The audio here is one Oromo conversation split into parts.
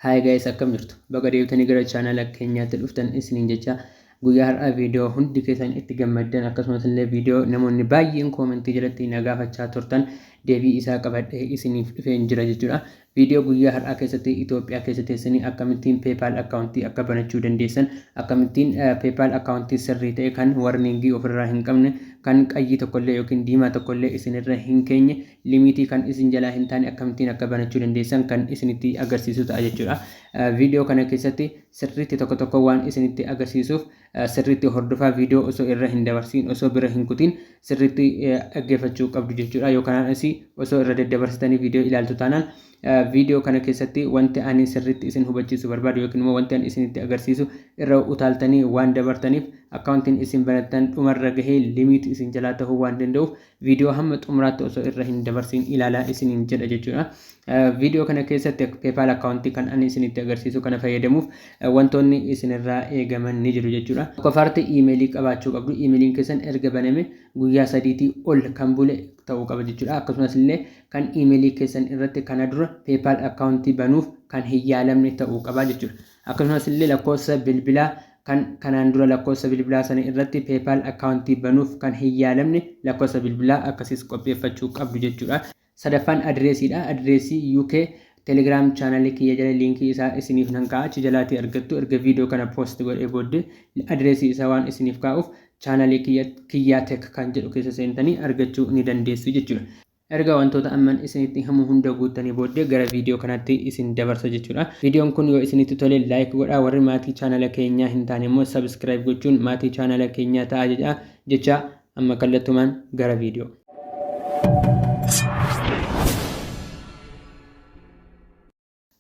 Hi guys, akkam jirtu? Baga deebitanii gara chaanala keenyaatti dhuftan isiniin jecha guyyaa har'aa viidiyoo hundi keessan itti gammaddan akkasumas illee viidiyoo namoonni baay'een koomentii jalatti na gaafachaa turtan deebii isaa qabadhee isiniif dhufeen jira jechuudha. Viidiyoo guyyaa har'aa keessatti Itoophiyaa keessa teessanii akkamittiin PayPal akkaawuntii akka banachuu dandeessan, akkamittiin PayPal akkaawuntii sirrii ta'e kan warningii ofirraa hin qabne, kan qayyii tokkollee yookiin diimaa tokkollee isinirra hin keenye, limitii kan isin jalaa hin taane akkamittiin akka banachuu dandeessan kan isinitti agarsiisu ta'a jechuudha. Viidiyoo kana keessatti sirriitti tokko waan isinitti agarsiisuuf sirriitti hordofaa viidiyoo osoo irra hin dabarsiin osoo bira hin kutiin sirriitti dhaggeeffachuu qabdu jechuudha. Yookaan osoo irra daddabarsitanii viidiyoo ilaaltu taanaan viidiyoo kana keessatti wanti ani sirriitti isin hubachiisu barbaadu yookiin immoo wanti ani isinitti agarsiisu irra utaaltanii waan dabartaniif akkaawuntiin isin banattan dhumarra gahee limitii isin jalaa tahuu waan danda'uuf viidiyoo hamma xumuraatti osoo irra hin dabarsiin ilaalaa isiniin jedha jechuudha. Viidiyoo kana keessatti PayPal akkaawuntii kan ani isinitti agarsiisu kana fayyadamuuf wantoonni isinirraa eegaman ni jiru jechuudha. Qofaarti iimeelii qabaachuu qabdu. Iimeeliin keessan erga baname guyyaa 3 ol kan bule ta'uu qaba jechuudha. Akkasumas illee kan iimeelii keessan irratti kana dura PayPal akkaawuntii banuuf kan hin yaalamne ta'uu qaba jechuudha. Akkasumas illee lakkoofsa bilbilaa kanaan dura lakkoofsa bilbilaa sana irratti PayPal akkaawuntii banuuf kan hin yaalamne lakkoofsa bilbilaa akkasiis qopheeffachuu qabdu jechuudha. Sadaffaan adreesiidha. Adreesii UK Telegram channel kiyya jala linkii isaa isiniif nan kaa'a achi jalaatti argattu. Erga viidiyoo kana post godhee booddee adreesii isaa waan isiniif kaa'uuf channel kiyya tech kan jedhu keessa seentanii argachuu ni dandeessu jechuudha. Erga wantoota amman isinitti himu hunda guuttanii booddee gara viidiyoo kanatti isin dabarsa jechuudha. Viidiyoon kun yoo isinitti tole like godhaa, warri maatii channel keenyaa hin taane immoo subscribe gochuun maatii channel keenyaa ta'a jecha amma kallattumaan gara viidiyoo.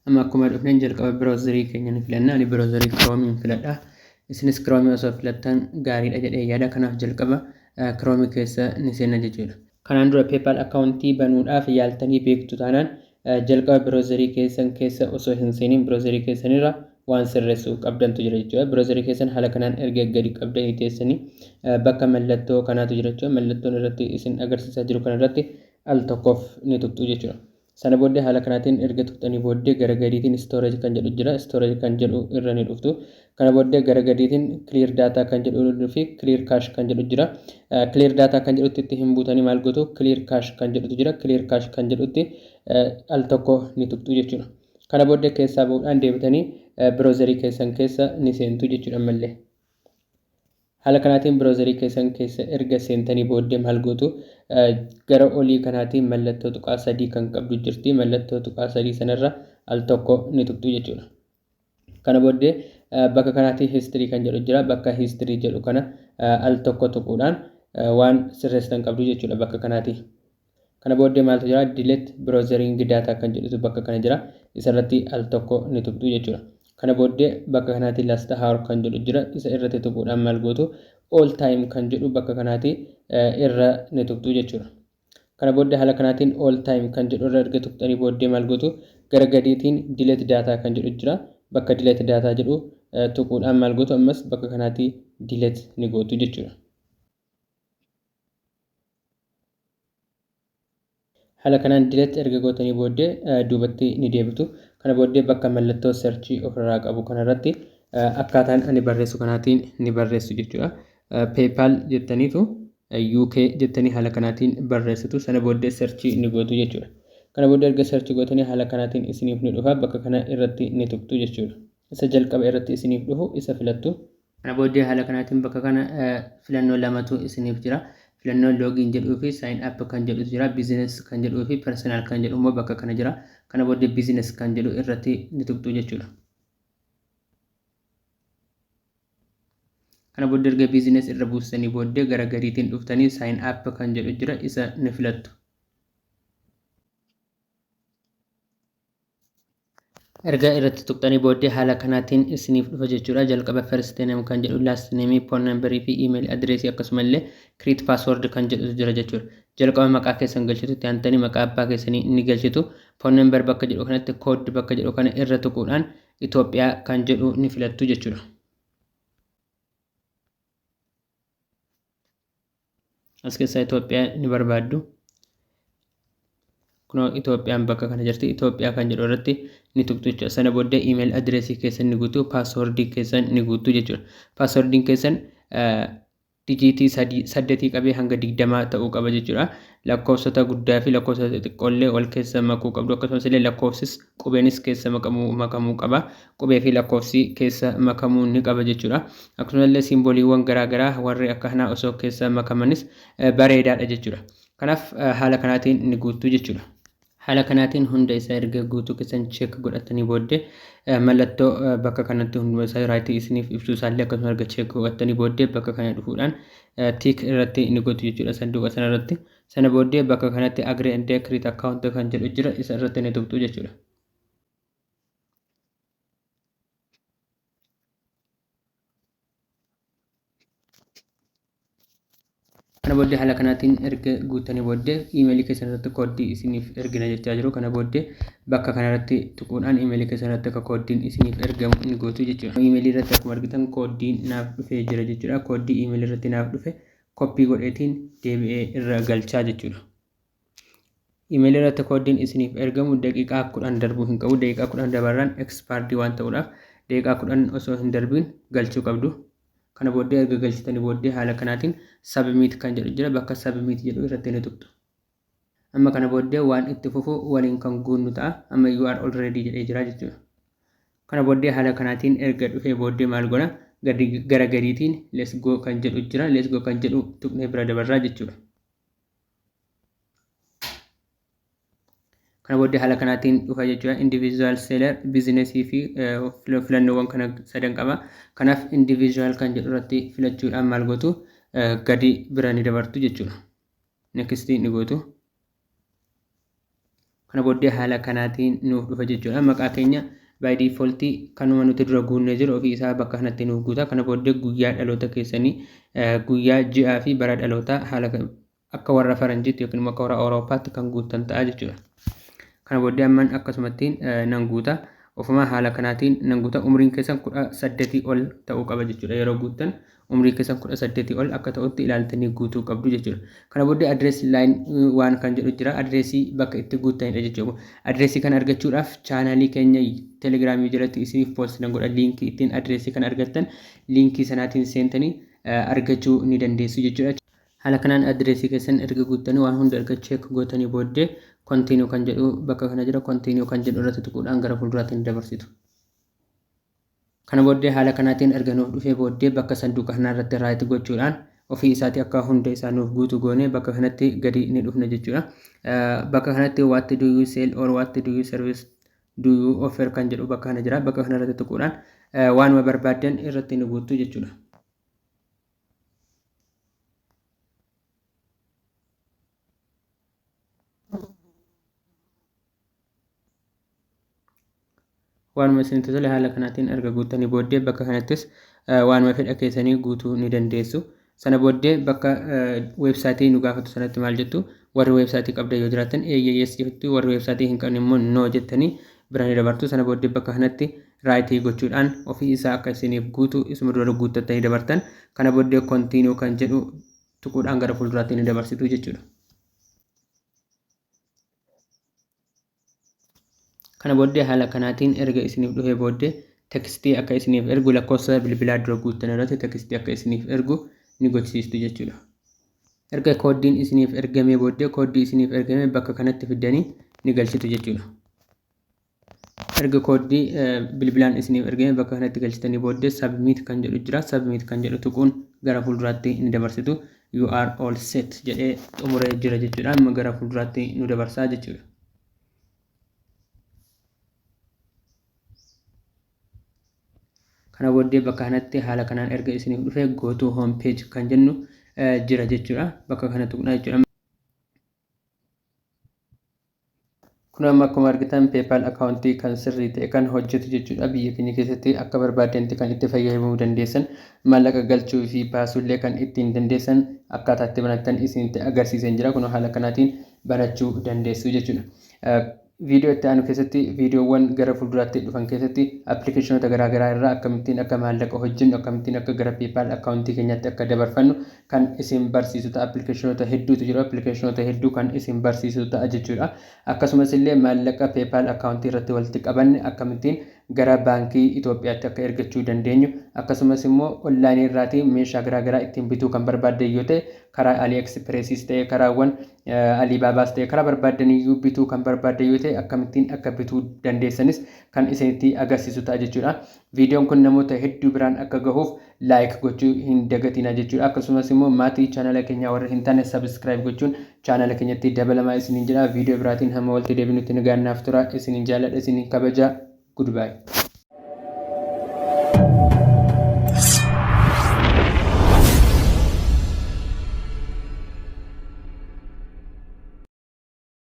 Amma akkuma dhufneen jalqaba biroozarii keenya ni filanna. Ani biroozarii Chrome filadha. Isinis Chrome osoo filattan gaariidha jedhee yaada. Kanaaf jalqaba Chrome keessa ni seenna jechuudha. Kanaan dura PayPal akkaawuntii banuudhaaf yaaltanii beektu taanaan jalqaba biroozarii keessan keessa osoo hin seeniin biroozarii keessanirra waan sirreessuu qabdantu jira jechuudha. Biroozarii keessan haala kanaan erga gadi qabdanii teessanii bakka mallattoo kanaatu jira jechuudha. Mallattoon irratti isin agarsiisaa jiru kanarratti al tokkoof ni tuqxu jechuudha. Sana booddee haala kanaatiin erga tuqxanii booddee gara gadiitiin storage kan jedhu jira. Storage kan jedhu irra ni dhuftu. Kana booddee gara gadiitiin clear data kan jedhu fi clear cache kan jedhu jira. Clear data kan jedhutti itti hin buutanii maal gootu clear cache kan jedhutu jira. Clear cache kan jedhutti al tokko ni tuqxu jechuudha. Kana booddee keessaa bu'uudhaan deebitanii biroozarii keessan keessa ni seentu jechuudha mallee. Haala kanaatiin biroozarii keessan keessa erga seentanii booddee maal gootu gara olii kanaatiin mallattoo tuqaa 3 kan qabdu jirti. Mallattoo tuqaa 3 sanarra al tokko ni tuqxu jechuudha. Kana booddee bakka kanaatii history kan jedhu jira. Bakka history jedhu kana al tokko tuquudhaan waan sirreessitan qabdu jechuudha bakka kanaatii. Kana booddee maaltu jira? Delete browsing data kan jedhutu bakka kana jira. Isarratti al tokko ni tuqxu jechuudha. Kana booddee bakka kanaatii last hour kan jedhu jira. Isa irratti tuquudhaan maal gootu all time kan jedhu bakka kanaatii irra ni tuqxu jechuudha. Kana booddee haala kanaatiin all time kan jedhu irra erga tuqxanii booddee maal gootu gara gadiitiin delete data kan jedhu jira. Bakka delete data jedhu tuquudhaan maal gootu ammas bakka kanaatii delete ni gootu jechuudha. Haala kanaan delete erga gootanii booddee duubatti ni deebitu. Kana booddee bakka mallattoo search ofirraa qabu kanarratti akkaataan ani barreessu kanaatiin ni barreessu jechuudha. PayPal jettaniitu UK jettanii haala kanaatiin barreessitu. Sana booddee search ni gootu jechuudha. Kana booddee erga search gootanii haala kanaatiin isiniif ni dhufa. Bakka kana irratti ni tuqxu jechuudha. Isa jalqaba irratti isiniif dhufu isa filattu. Kana booddee haala kanaatiin bakka kana filannoo lamatu isiniif jira. Filannoo login jedhuu fi sign up kan jedhutu jira. Business kan jedhuu fi personal kan jedhu immoo bakka kana jira. Kana booddee business kan jedhu irratti ni tuqxu jechuudha. Kana booddee erga business irra buustanii booddee gara gadiitiin dhuftanii sign up kan jedhu jira. Isa ni filattu. Erga irratti tuqxanii booddee haala kanaatiin isiniif dhufa jechuudha. Jalqaba first name kan jedhu, last name, phone number fi email address akkasuma illee create password kan jedhu jira jechuudha. Jalqaba maqaa keessan galchitu, itti aantanii maqaa abbaa keessanii ni galchitu. Phone number bakka jedhu kanatti code bakka jedhu kana irra tuquudhaan Itoophiyaa kan jedhu ni filattu jechuudha. As keessaa Itoophiyaa ni barbaaddu. kuno Itoophiyaan bakka kana jirti. Itoophiyaa kan jedhu irratti ni tuqxu jechuudha. Sana booddee email addressii keessan ni guutu, passwordii keessan ni guutu jechuudha. Passwordiin keessan dijiitii 8 qabee hanga 20 ta'uu qaba jechuudha. Lakkoofsota guddaa fi lakkoofsota xixiqqoollee wal keessa makuu qabdu. Akkasumas illee lakkoofsis qubeenis keessa makamuu qaba. Qubee fi lakkoofsi keessa makamuu ni qaba jechuudha. Akkasumas illee simboliiwwan garaagaraa warri akka kanaa osoo keessa makamanis bareedaadha jechuudha. Kanaaf haala kanaatiin ni guutu jechuudha. Haala kanaatiin hunda isaa erga guutuu keessan check godhatanii booddee mallattoo bakka kanatti hunda isaa raayitii isiniif ibsuu isaallee akkasuma erga check godhatanii booddee bakka kana dhufuudhaan tiik irratti ni gootu jechuudha sanduuqa sana irratti. Sana booddee bakka kanatti agree and create account kan jedhu jira isa irratti ni tuqxu jechuudha. Kana booddee haala kanaatiin erga guutanii booddee iimeelii keessan irratti kooddii isiniif ergina jechaa jiru. Kana booddee bakka kanarratti tuquudhaan iimeelii keessan irratti akka kooddiin isiniif ergamu ni gootu jechuudha. Iimeelii irratti akkuma argitan kooddiin naaf dhufee jira jechuudha. Kooddii iimeelii irratti naaf dhufe koppii godheetiin deebi'ee irra galchaa jechuudha. Iimeelii irratti kooddiin isiniif ergamu daqiiqaa 10 darbuu hin qabu. Daqiiqaa 10 dabarraan expired waan ta'uudhaaf daqiiqaa 10 osoo hin darbiin galchuu qabdu. Kana booddee erga galchitanii booddee haala kanaatiin submit kan jedhu jira. Bakka submit jedhu irratti ni tuqxu. Amma kana booddee waan itti fufu waliin kan guunnu ta'a. Amma you are already jedhee jira jechuudha. Kana booddee haala kanaatiin erga dhufee booddee maal godha? Gara gadiitiin let's go kan jedhu jira. Let's go kan jedhu tuqnee bira dabarraa jechuudha. Kana booddee haala kanaatiin dhufa jechuudha. Individual seller, business fi filannoowwan kana sadan qaba. Kanaaf individual kan jedhu irratti filachuudhaan maal gootu gadi bira ni dabartu jechuudha. Next ni gootu. Kana booddee haala kanaatiin nuuf dhufa jechuudha. Maqaa keenya by default kanuma nuti dura guunnee jiru ofii isaa bakka kanatti nuuf guuta. Kana booddee guyyaa dhaloota keessanii guyyaa ji'aa fi bara dhaloota haala akka warra faranjiitti yookiin akka warra Awurooppaatti kan guutan ta'a jechuudha. Kana booddee amman akkasumattiin nan guuta. Ofuma haala kanaatiin nan guuta. Umriin keessan 18 ol ta'uu qaba jechuudha. Yeroo guuttan umrii keessan 18 ol akka ta'utti ilaaltanii guutuu qabdu jechuudha. Kana booddee adrees line waan kan jedhu jira. Adreesii bakka itti guuttanidha jechuudha. Adreesii kana argachuudhaaf chaanaalii keenya telegiraamii jalatti isiniif poost nan godha. Liinkii ittiin adreesii kana argattan liinkii sanaatiin seentanii argachuu ni dandeessu jechuudha. Haala kanaan adreesii keessan erga guuttanii waan hunda erga check gootanii booddee continue kan jedhu bakka kana jira. Continue kan jedhu irratti tuquudhaan gara fuulduraatti ni dabarsitu. Kana booddee haala kanaatiin erga nuuf dhufee booddee bakka sanduuqa kanaa irratti raayit gochuudhaan ofii isaati akka hunda isaa nuuf guutu goone bakka kanatti gadi ni dhufna jechuudha. Bakka kanatti what do you sell or what do you service do you offer kan jedhu bakka kana jira. Bakka kana irratti tuquudhaan waanuma barbaadan irratti ni guutu jechuudha. Waanuma isinitti tole haala kanaatiin erga guuttanii booddee bakka kanattis waanuma fedha keessanii guutuu ni dandeessu. Sana booddee bakka weebsaayitii nu gaafatu sanatti maal jettu warri weebsaayitii qabdan yoo jiraatan yes jettu, warri weebsaayitii hin qabne immoo no jettanii bira ni dabartu. Sana booddee bakka kanatti raayitii gochuudhaan ofii isaa akka isiniif guutu isuma dura guuttattanii dabartan. Kana booddee continue kan jedhu tuquudhaan gara fuulduraatti ni dabarsitu jechuudha. Kana booddee haala kanaatiin erga isiniif dhufee booddee tekstii akka isiniif ergu lakkoofsa bilbilaa dura guuttan irratti tekstii akka isiniif ergu ni gochisiistu jechuudha. Erga kooddiin isiniif ergamee booddee kooddii isiniif ergamee bakka kanatti fidanii ni galchitu jechuudha. Erga kooddii bilbilaan isiniif ergamee bakka kanatti galchitanii booddee submit kan jedhu jira. Submit kan jedhu tuquun gara fuulduraatti ni dabarsitu. You are all set jedhee xumuree jira jechuudha. Amma gara fuulduraatti nu dabarsaa jechuudha. Kana booddee bakka kanatti haala kanaan erga isiniif dhufee go to home page kan jennu jira jechuudha. Bakka kana tuqnaa jechuudha. Kun amma akkuma argitan PayPal akaawuntii kan sirrii ta'e kan hojjetu jechuudha. Biyya keenya keessatti akka barbaadanitti kan itti fayyadamuu dandeessan, maallaqa galchuu fi baasuullee kan ittiin dandeessan akkaataa itti banattan isinitti agarsiisan jira. Kun haala kanaatiin banachuu dandeessu jechuudha. Viidiyoo itti aanu keessatti viidiyoowwan gara fuulduraatti dhufan keessatti appilikeeshinoota garaagaraa irraa akkamittiin akka maallaqa hojjennu akkamittiin akka gara PayPal akkaawuntii keenyatti akka dabarfannu kan isin barsiisu ta'a. Appilikeeshinoota hedduutu jiru. Appilikeeshinoota hedduu kan isin barsiisu ta'a jechuudha. Akkasumas illee maallaqa PayPal akkaawuntii irratti walitti qabanne akkamittiin gara baankii Itoophiyaatti akka ergachuu dandeenyu akkasumas immoo onlaayinii irraatii meeshaa garaagaraa ittiin bituu kan barbaaddan yoo ta'e karaa AliExpressiis ta'e karaawwan Alibaabaas ta'e karaa barbaadaniyyuu bituu kan barbaaddan yoo ta'e akkamittiin akka bituu dandeessanis kan isinitti agarsiisu ta'a jechuudha. Viidiyoon kun namoota hedduu biraan akka gahuuf laayik gochuu hin dagatinaa jechuudha. Akkasumas immoo maatii chaanala keenyaa warra hin taane sabiskiraayib gochuun chaanala keenyatti dabalamaa isiniin jedha. Viidiyoo biraatiin hamma walitti deebinutti nagaan naaf tura. Isiniin jaalladha, isiniin kabaja. Goodbye.